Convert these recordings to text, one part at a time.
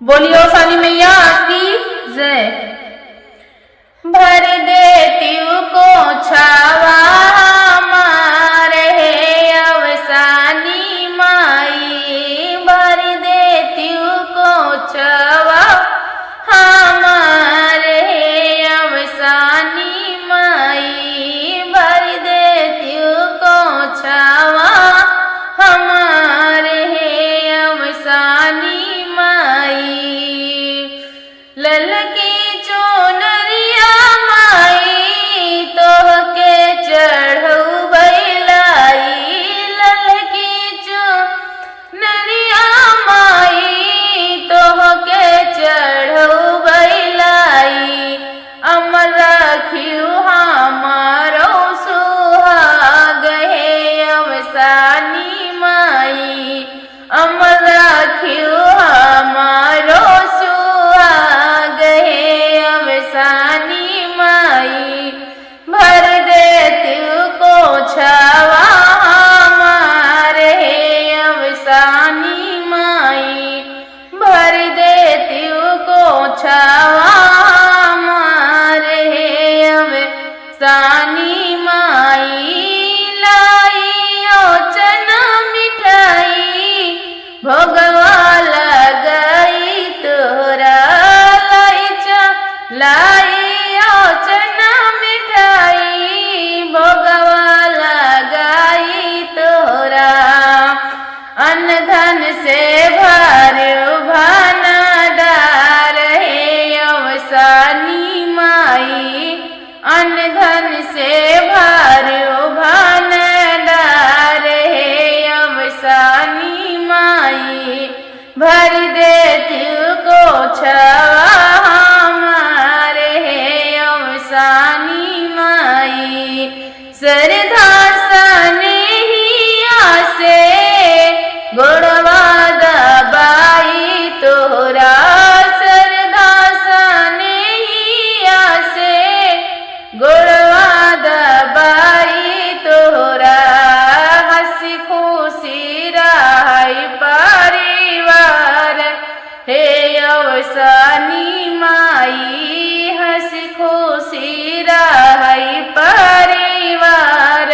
बोलियो सानी मैया की जय। भर देती को छावा हमारे अवसानी माई, भर देती को छावा हमारे अवसानी माई, भर देती को छावा हमारे अवसानी माई। ललकी चोनरिया माई तोहके चढ़ऊ बैलाई, ललकी चोनरिया माई तोहके चढ़ऊ बैलाई। अमर रखियो हमारो सुहाग हे अवसानी माई, अमर रखियो हमारो सुहाग हे अवसानी माई। भर देती को छावा हमारे हे अवसानी माई, भर देती को छावा हमारे हे अवसानी माई। लाइयो चना मिठाई भोगवा लगाई तोरा, लाइयो चना मिठाई भोगवा लगाई तोरा। अन्न धन से भरो भंडार हे अवसानी माई, अन्न धन से भरो भंडार हे अवसानी माई। भर देती को छावा हमारे हे अवसानी माई। श्रद्धा स्नेहिया से गोड़वा दबाई तोरा, श्रद्धा स्नेहिया से गोड़वा दबाई तोरा। हंसी खुशी रही परिवार हे अवसानी माई, हंसी खुशी रही परिवार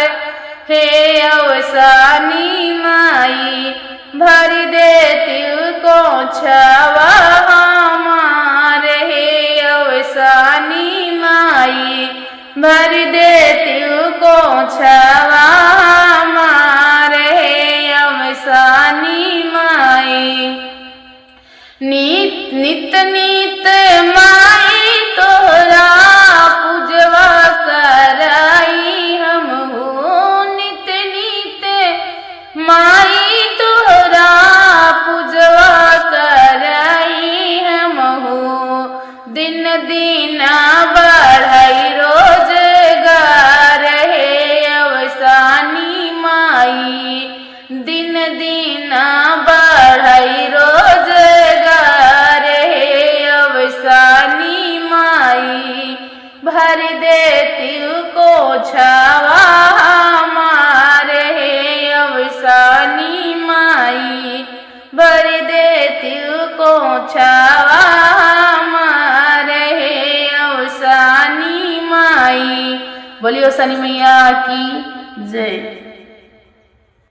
हे अवसानी माई। भर देती को छावा हमारे हे अवसानी माई, भर देती को छावा हमारे हे अवसानी माई। नित नित माई तोरा पूजवा कराई हम हो, नित नित माई तोरा पूजवा कराई हम हो। दिन दिन बढ़ई रोजगार हे अवसानी माई, दिन दिन बढ़ई रोजगार हे अवसानी माई। भर देती को छावा हमारे हे अवसानी माई, भर देती को छावा हमारे हे अवसानी माई। बोलियो सानी मैया की जय।